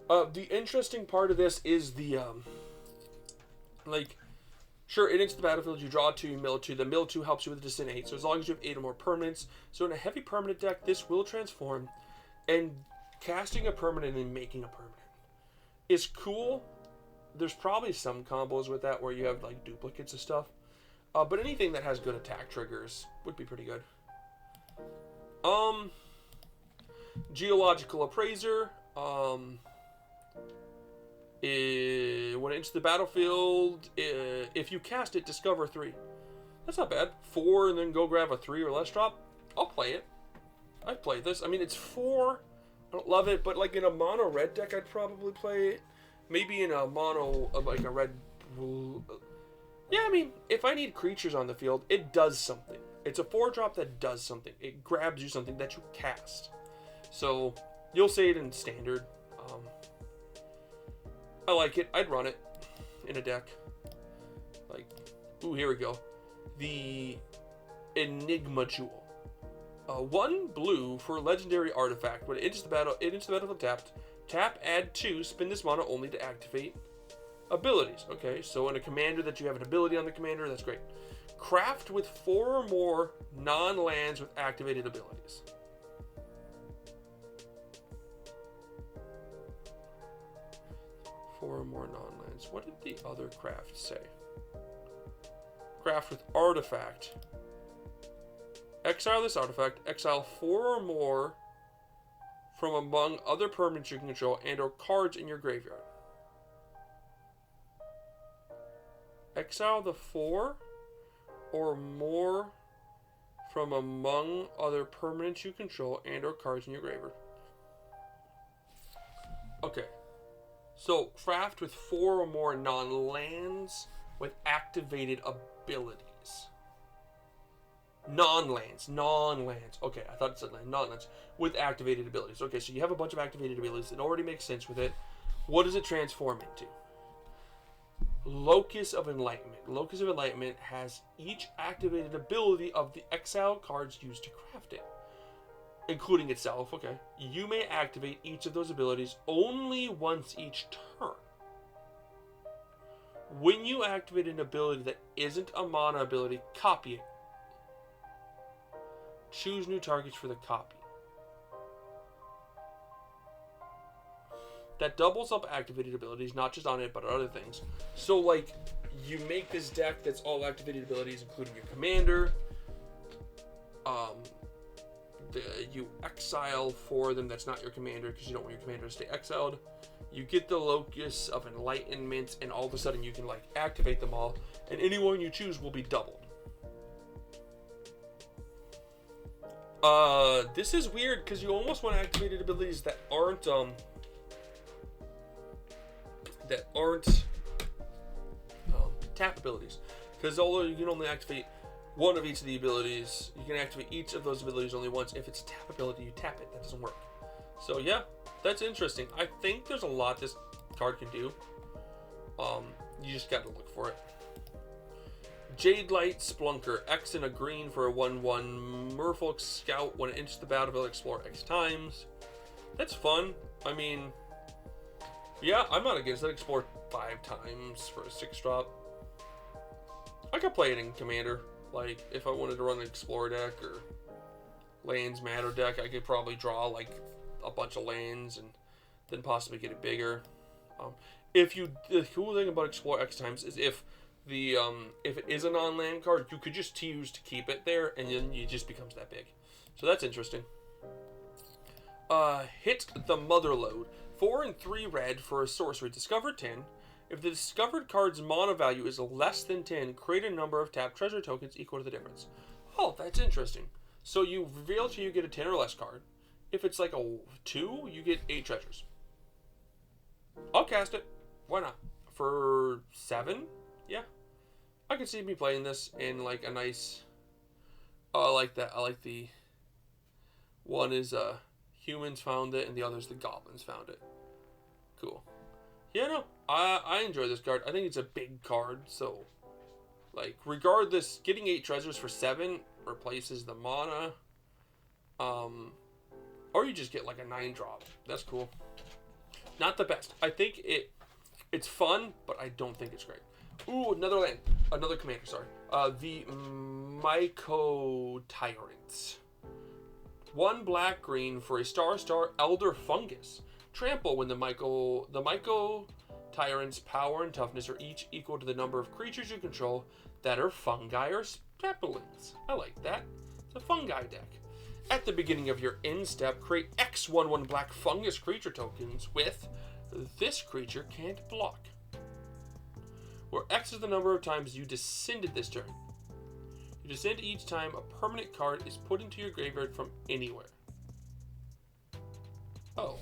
A: The interesting part of this is the, sure, it enters the battlefield, you draw 2, you mill 2. The mill 2 helps you with the Descent 8, so as long as you have 8 or more permanents. So in a heavy permanent deck, this will transform, and casting a permanent and making a permanent is cool. There's probably some combos with that where you have, like, duplicates of stuff. But anything that has good attack triggers would be pretty good. Geological Appraiser. When it enters the battlefield, if you cast it, discover 3. That's not bad. 4 and then go grab a 3 or less drop. I'll play it. I've played this. I mean, it's 4. I don't love it, but like in a mono red deck, I'd probably play it. Maybe in a mono, like a red. Yeah, I mean, if I need creatures on the field, it does something. It's a 4-drop that does something. It grabs you something that you cast. So you'll see it in Standard. I like it. I'd run it in a deck. Like, ooh, here we go. The Enigma Jewel. 1 blue for a legendary artifact. When it enters the battlefield tapped. Tap, add 2, spin this mana only to activate. abilities. Okay, so in a commander that you have an ability on the commander, that's great. Craft with 4 or more non-lands with activated abilities. Four or more non-lands. What did the other craft say? Craft with artifact. Exile this artifact. Exile 4 or more from among other permanents you can control and or cards in your graveyard. Exile the 4 or more from among other permanents you control and or cards in your graveyard. Okay. So, craft with 4 or more non-lands with activated abilities. Non-lands. Okay, I thought it said land. Non-lands. With activated abilities. Okay, so you have a bunch of activated abilities. It already makes sense with it. What does it transform into? Locus of Enlightenment. Locus of Enlightenment has each activated ability of the exile cards used to craft it, including itself. Okay, you may activate each of those abilities only once each turn. When you activate an ability that isn't a mana ability, copy it. Choose new targets for the copy. That doubles up activated abilities, not just on it, but on other things. So, like, you make this deck that's all activated abilities, including your commander. You exile 4 of them that's not your commander, because you don't want your commander to stay exiled. You get the Locus of Enlightenment, and all of a sudden you can, like, activate them all, and any one you choose will be doubled. This is weird, because you almost want activated abilities that aren't, tap abilities, because although you can only activate one of each of the abilities, you can activate each of those abilities only once. If it's a tap ability, you tap it. That doesn't work. So yeah, that's interesting. I think there's a lot this card can do. You just gotta look for it. Jade Light Splunker. X and a green for a 1/1 Merfolk Scout. When it enters the battlefield, explore X times. That's fun. I mean, yeah, I'm not against that. Explore 5 times for a 6-drop. I could play it in Commander. Like, if I wanted to run an Explorer deck or Lands Matter deck, I could probably draw, like, a bunch of lands and then possibly get it bigger. The cool thing about Explore X times is if it is a non-land card, you could just choose to keep it there, and then it just becomes that big. So that's interesting. Hit the Motherlode. 4 and 3 red for a sorcery. Discover 10. If the discovered card's mana value is less than 10, create a number of tapped treasure tokens equal to the difference. Oh, that's interesting. So you reveal till you get a 10 or less card. If it's like a 2, you get 8 treasures. I'll cast it. Why not? For 7? Yeah. I can see me playing this in like a nice... Oh, I like that. I like the... One is humans found it and the other is the goblins found it. Cool. Yeah, no. I enjoy this card. I think it's a big card, so... Like, regardless, getting 8 treasures for 7 replaces the mana. Or you just get like a 9-drop. That's cool. Not the best. I think it's fun, but I don't think it's great. Ooh, another land. Another commander, sorry. The Myco Tyrants. 1 black-green for a star Elder Fungus. Trample when the Myco Tyrants' power and toughness are each equal to the number of creatures you control that are fungi or spepulins. I like that. It's a fungi deck. At the beginning of your end step, create X 1/1 black fungus creature tokens with this creature can't block, where X is the number of times you descended this turn. You descend each time a permanent card is put into your graveyard from anywhere. Oh.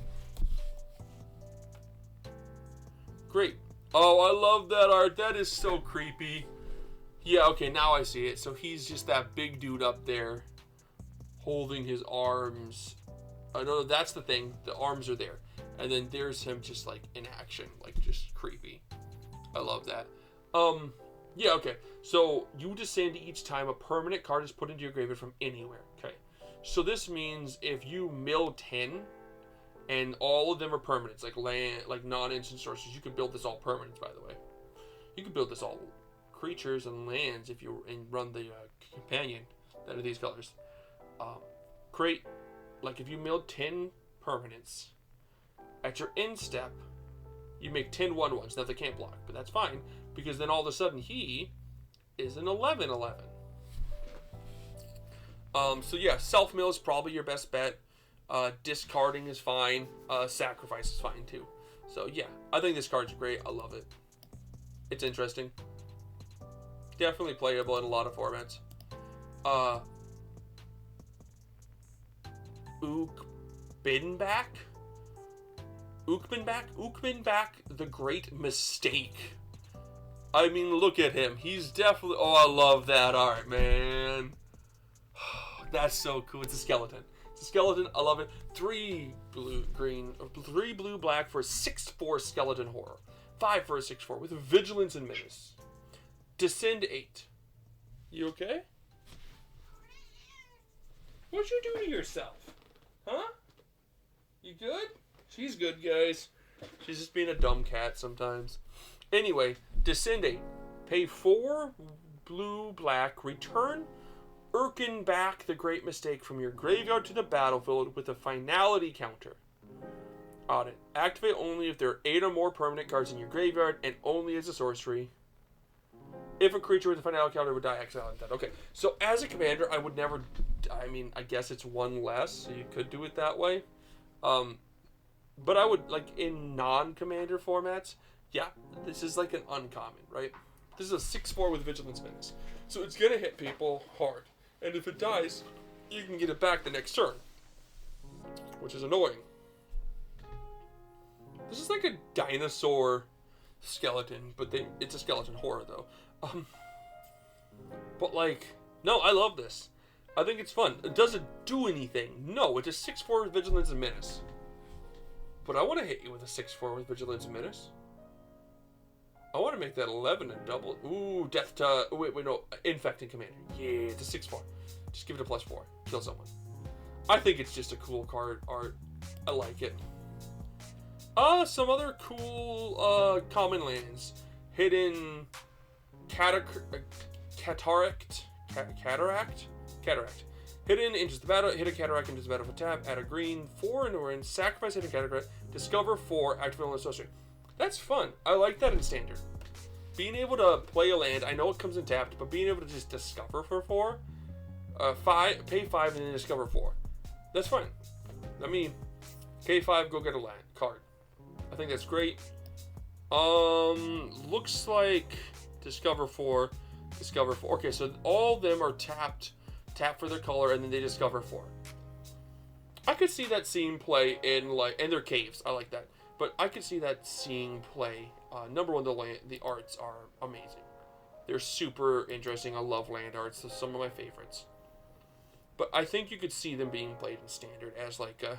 A: Great. Oh, I love that art. That is so creepy. Yeah, okay, now I see it. So he's just that big dude up there holding his arms. I know that's the thing. The arms are there. And then there's him just like in action, like just creepy. I love that. Yeah, okay. So you descend each time a permanent card is put into your graveyard from anywhere. Okay. So this means if you mill 10 and all of them are permanents, like land, like non-instant sources. You can build this all permanents, by the way. You can build this all creatures and lands if you run the companion that are these colors. Create, like if you milled 10 permanents, at your end step, you make 10 1/1s. Now they can't block, but that's fine, because then all of a sudden he is an 11/11. So yeah, self-mill is probably your best bet. Discarding is fine. Sacrifice is fine too. So yeah, I think this card's great. I love it. It's interesting. Definitely playable in a lot of formats. Ukbenback, the Great Mistake. I mean, look at him. He's definitely... Oh, I love that art, man. That's so cool. It's a skeleton. It's a skeleton. I love it. 3 blue, black for a 6/4 skeleton horror. 5 for a 6/4 with vigilance and menace. Descend 8. You okay? What'd you do to yourself? Huh? You good? She's good, guys. She's just being a dumb cat sometimes. Anyway, Descend 8. Pay 4 blue, black. Return Urkenback, the Great Mistake, from your graveyard to the battlefield with a finality counter on it. Activate only if there are 8 or more permanent cards in your graveyard, and only as a sorcery. If a creature with a finality counter would die, exile and dead. Okay, so as a commander, I would never... I mean, I guess it's 1 less, so you could do it that way. But I would, like, in non-commander formats, yeah, this is like an uncommon, right? This is a 6/4 with Vigilance Menace. So it's going to hit people hard. And if it dies, you can get it back the next turn. Which is annoying. This is like a dinosaur skeleton, but it's a skeleton horror, though. But, like, no, I love this. I think it's fun. Does it do anything? No, it's a 6/4 with Vigilance and Menace. But I want to hit you with a 6/4 with Vigilance and Menace. I want to make that 11 and double. Ooh, death to... Wait, no. Infecting Commander. Yeah, it's a 6/4. Just give it a +4. Kill someone. I think it's just a cool card art. I like it. Some other cool common lands. Hidden Cataract. Hidden enters the battle. Hidden Cataract enters the battle for tap. Add a green. 4 and we're in. Sacrifice Hidden Cataract. Discover 4. Activate on the sorcery. That's fun. I like that in Standard. Being able to play a land, I know it comes in tapped, but being able to just discover for 4, pay 5 and then discover 4. That's fine. I mean, pay 5, go get a land card. I think that's great. Looks like discover 4. Okay, so all of them are tap for their color, and then they discover 4. I could see that seeing play in their caves. I like that. But I could see that seeing play. Number one, the arts are amazing. They're super interesting. I love land arts. They're some of my favorites. But I think you could see them being played in Standard as like a...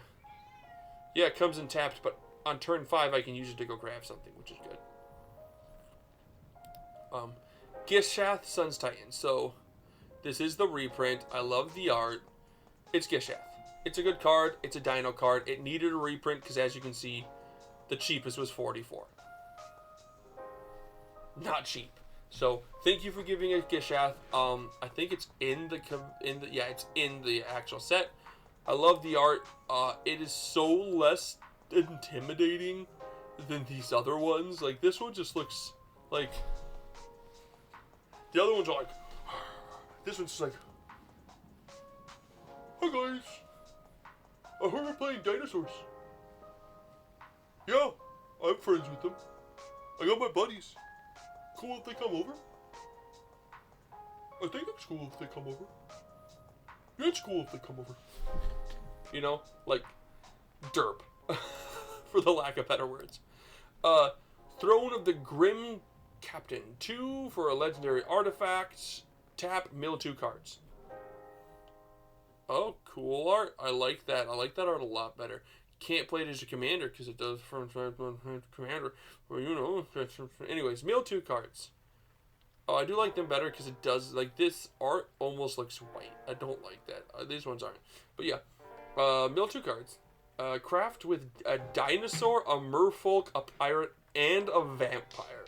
A: Yeah, it comes in tapped, but on turn 5 I can use it to go grab something, which is good. Gishath, Sun's Titan. So, this is the reprint. I love the art. It's Gishath. It's a good card. It's a dino card. It needed a reprint because, as you can see, the cheapest was 44. Not cheap. So thank you for giving it Gishath. I think it's in the actual set. I love the art. It is so less intimidating than these other ones. Like this one just looks like the other ones are like. This one's just like, hi guys. I heard we're playing dinosaurs. Yeah, I'm friends with them. I got my buddies. Cool if they come over? I think it's cool if they come over. Yeah, it's cool if they come over. You know, like, derp. For the lack of better words. Throne of the Grim Captain. 2 for a legendary artifact. Tap, mill 2 cards. Oh, cool art. I like that. I like that art a lot better. Can't play it as a commander because it does from commander. Well, you know. Anyways, mill 2 cards. Oh, I do like them better because it does, like, this art almost looks white. I don't like that. These ones aren't. But yeah, mill 2 cards. Craft with a dinosaur, a merfolk, a pirate, and a vampire.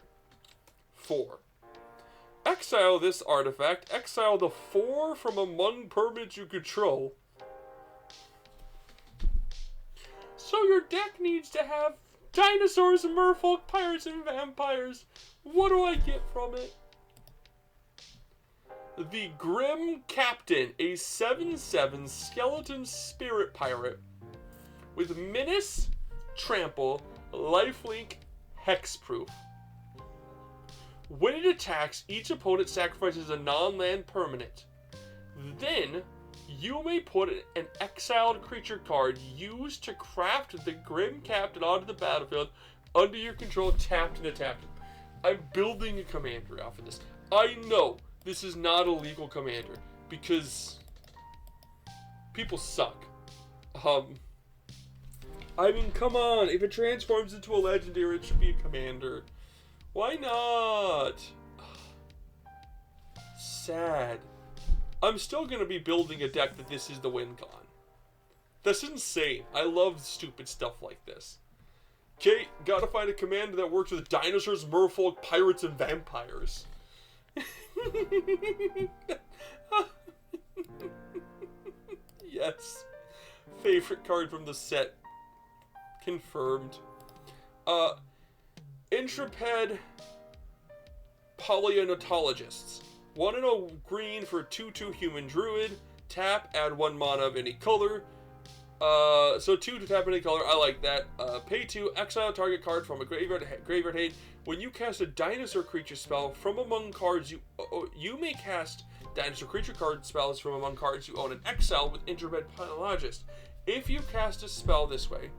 A: 4. Exile this artifact. Exile the 4 from among permanents you control. So your deck needs to have dinosaurs, merfolk, pirates, and vampires. What do I get from it? The Grim Captain, a 7/7 skeleton spirit pirate with menace, trample, lifelink, hexproof. When it attacks, each opponent sacrifices a non-land permanent. Then, you may put an exiled creature card used to craft the Grim Captain onto the battlefield under your control, tapped and attacked. I'm building a commander off of this. I know this is not a legal commander because people suck. I mean, come on. If it transforms into a legendary, it should be a commander. Why not? Sad. I'm still going to be building a deck that this is the win con. That's insane. I love stupid stuff like this. Okay, gotta find a commander that works with dinosaurs, merfolk, pirates, and vampires. Yes. Favorite card from the set. Confirmed. Intrepid Paleontologists. 1 and a green for 2/2 human druid. Tap, add 1 mana of any color. So 2 to tap any color. I like that. Pay 2, exile target card from a graveyard hate. When you cast a dinosaur creature spell from among cards you may cast dinosaur creature card spells from among cards you own and exile with Intrepid Paleontologist. If you cast a spell this way,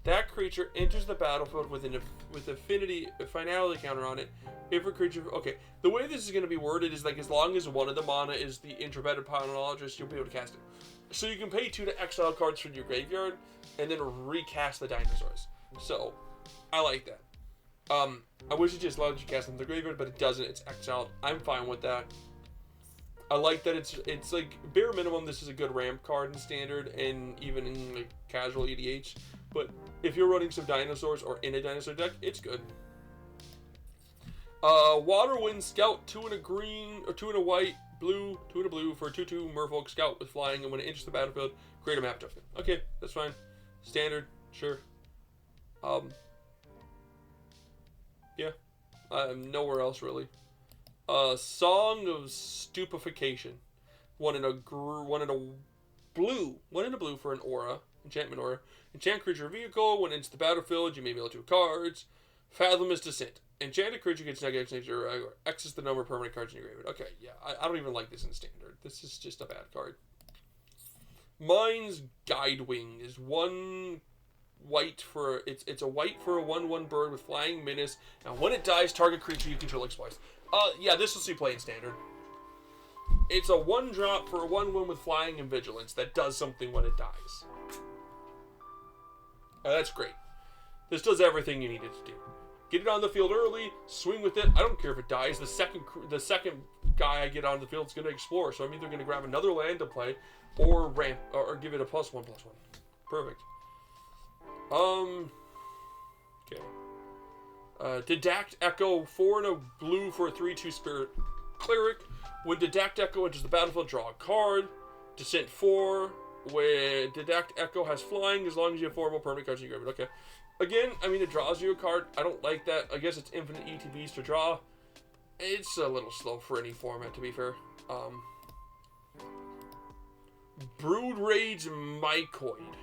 A: that creature enters the battlefield with a finality counter on it. If a creature... Okay, the way this is going to be worded is like as long as one of the mana is the Intrepid Paleontologist, you'll be able to cast it. So you can pay 2 to exile cards from your graveyard and then recast the dinosaurs. So, I like that. I wish it just allowed you to cast them from the graveyard, but it doesn't. It's exiled. I'm fine with that. I like that it's like, bare minimum, this is a good ramp card in Standard and even in like casual EDH. But if you're running some dinosaurs or in a dinosaur deck, it's good. Waterwind Scout, 2 and a green, or 2 and a white, blue, 2 and a blue for a 2/2 merfolk scout with flying, and when it enters the battlefield, create a map token. Okay, that's fine. Standard, sure. Yeah. Nowhere else really. Song of Stupefaction. 1 and a blue for an aura, enchantment aura. Enchant creature vehicle. When it's the battlefield, you may mill 2 cards. Fathomless Descent. Enchanted creature gets negative or X's the number of permanent cards in your graveyard. Okay, yeah, I don't even like this in Standard. This is just a bad card. Mind's Guidewing is 1 white for it's a white for a 1/1 bird with flying menace. And when it dies, target creature you control explodes. Yeah, this will see play in Standard. It's a 1-drop for a 1/1 with flying and vigilance that does something when it dies. That's great. This does everything you need it to do. Get it on the field early, swing with it. I don't care if it dies. The second guy I get on the field is going to explore, so I'm either going to grab another land to play or ramp or give it a +1/+1. Perfect. Okay. Didact Echo, 4 and a blue for a 3/2 spirit cleric. When Didact Echo enters the battlefield, draw a card. Descent 4. When Didact Echo has flying, as long as you have 4 more permanent cards in your graveyard. Okay. Again, I mean, it draws you a card. I don't like that. I guess it's infinite ETBs to draw. It's a little slow for any format, to be fair. Brood Rage Mycoid.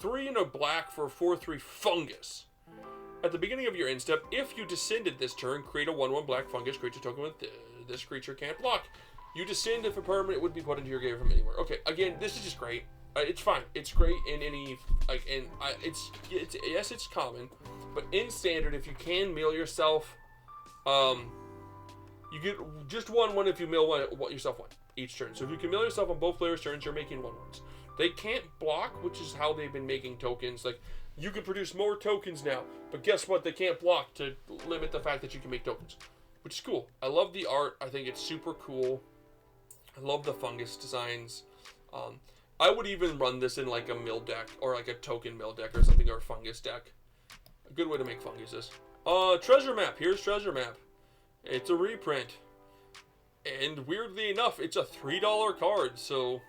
A: 3 and a black for a 4/3 fungus. At the beginning of your end step, if you descended this turn, create a 1/1 black fungus creature token with this creature can't block. You descend if a permanent would be put into your game from anywhere. Okay, again, this is just great. It's fine. It's great in any yes, it's common, but in Standard, if you can mill yourself, you get just 1/1 if you mill yourself 1 each turn. So if you can mill yourself on both players' turns, you're making 1/1s. They can't block, which is how they've been making tokens. Like, you can produce more tokens now, but guess what? They can't block to limit the fact that you can make tokens, which is cool. I love the art. I think it's super cool. I love the fungus designs. I would even run this in like a mill deck or like a token mill deck or something, or a fungus deck. A good way to make funguses. Treasure map. Here's treasure map. It's a reprint. And weirdly enough, it's a $3 card. So,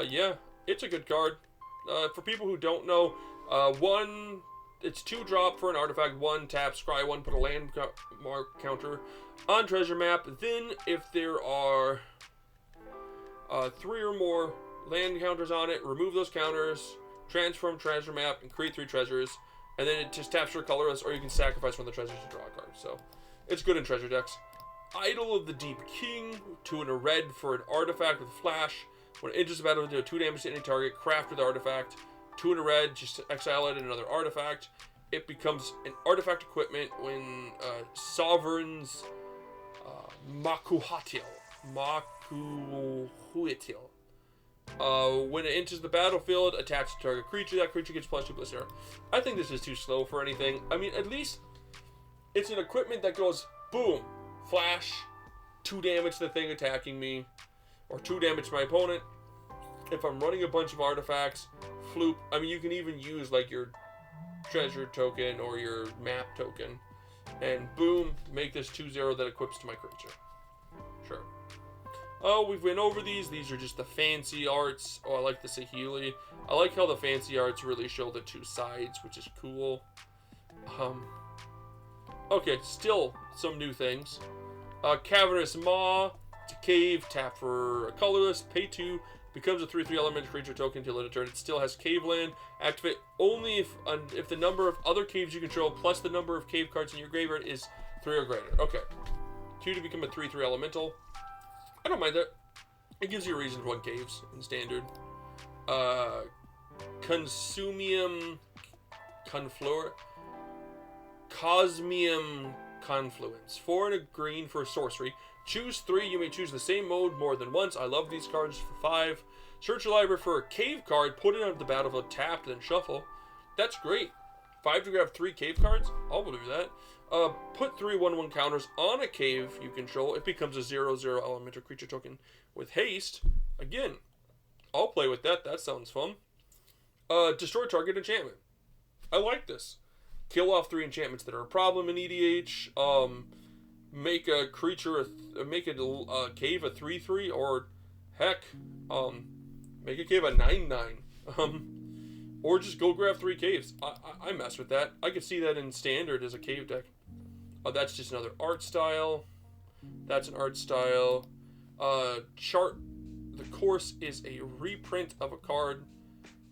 A: yeah, it's a good card. For people who don't know, it's 2 drop for an artifact, 1 tap, scry 1, put a landmark counter on treasure map. Then, if there are 3 or more land counters on it, remove those counters, transform treasure map, and create 3 treasures. And then it just taps for colorless, or you can sacrifice one of the treasures to draw a card. So, it's good in treasure decks. Idol of the Deep King, 2 and a red for an artifact with flash. When it enters the battle, do 2 damage to any target, craft with the artifact. 2 and a red, just exile it in another artifact. It becomes an artifact equipment when Sovereign's Makuhuatil. When it enters the battlefield, attach to target creature. That creature gets +2/+0. I think this is too slow for anything. I mean, at least it's an equipment that goes, boom, flash, 2 damage to the thing attacking me, or 2 damage to my opponent. If I'm running a bunch of artifacts, floop. I mean, you can even use like your treasure token or your map token, and boom, make this 2/0 that equips to my creature. Sure. Oh, we've went over these. These are just the fancy arts. Oh, I like the Saheeli. I like how the fancy arts really show the 2 sides, which is cool. Okay, still some new things. Cavernous Maw. It's a cave. Tap for a colorless. Pay 2. Becomes a 3/3 element creature token until end of turn. It still has Cave Land. Activate only if the number of other caves you control plus the number of cave cards in your graveyard is 3 or greater. Okay. 2 to become a 3/3 elemental. I don't mind that. It gives you a reason to run caves in standard. Consumium Cosmium Confluence. 4 and a green for a sorcery. Choose 3. You may choose the same mode more than once. I love these cards for 5. Search your library for a cave card. Put it onto the battlefield. Tapped, then shuffle. That's great. 5 to grab 3 cave cards. I'll do that. Put 3 1/1 counters on a cave you control. It becomes a 0/0 elemental creature token with haste. Again, I'll play with that. That sounds fun. Destroy target enchantment. I like this. Kill off 3 enchantments that are a problem in EDH. Make a creature, make a cave a 3/3, or heck, make a cave a 9/9. Or just go grab 3 caves. I mess with that. I could see that in standard as a cave deck. That's just another art style. That's an art style. Chart the course is a reprint of a card.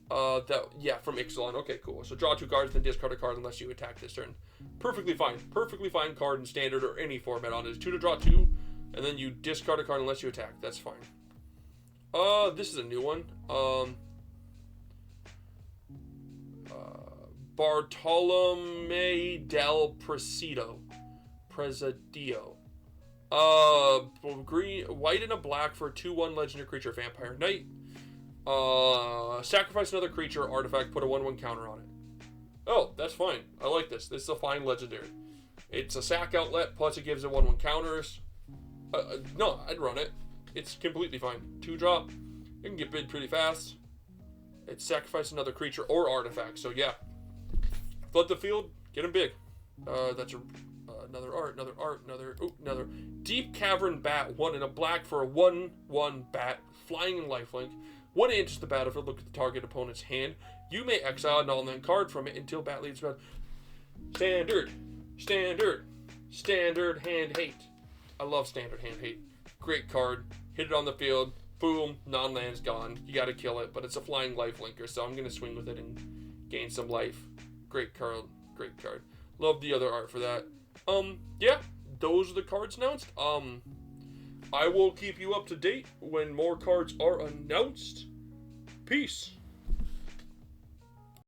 A: From Ixalan. Okay, cool. So draw 2 cards, then discard a card unless you attack this turn. Perfectly fine. Perfectly fine card in standard or any format on it. 2 to draw 2, and then you discard a card unless you attack. That's fine. This is a new one. Bartolome del Presidio. Green, white and a black for a 2/1 legendary creature, Vampire Knight. Sacrifice another creature artifact, put a 1/1 counter on it. Oh, that's fine. I like this. This is a fine legendary. It's a sack outlet, plus it gives it 1/1 counters. No, I'd run it. It's completely fine. 2 drop. It can get bid pretty fast. It's sacrifice another creature or artifact. So yeah, flood the field, get him big. That's another Deep Cavern Bat, 1 and a black for a 1/1 bat, flying and lifelink. When it enters the battlefield, look at the target opponent's hand. You may exile a non-land card from it until bat leaves battle. Standard hand hate. I love standard hand hate. Great card. Hit it on the field. Boom, non-land's gone. You gotta kill it, but it's a flying lifelinker, so I'm gonna swing with it and gain some life. Great card. Love the other art for that. Yeah, those are the cards announced. I will keep you up to date when more cards are announced. Peace.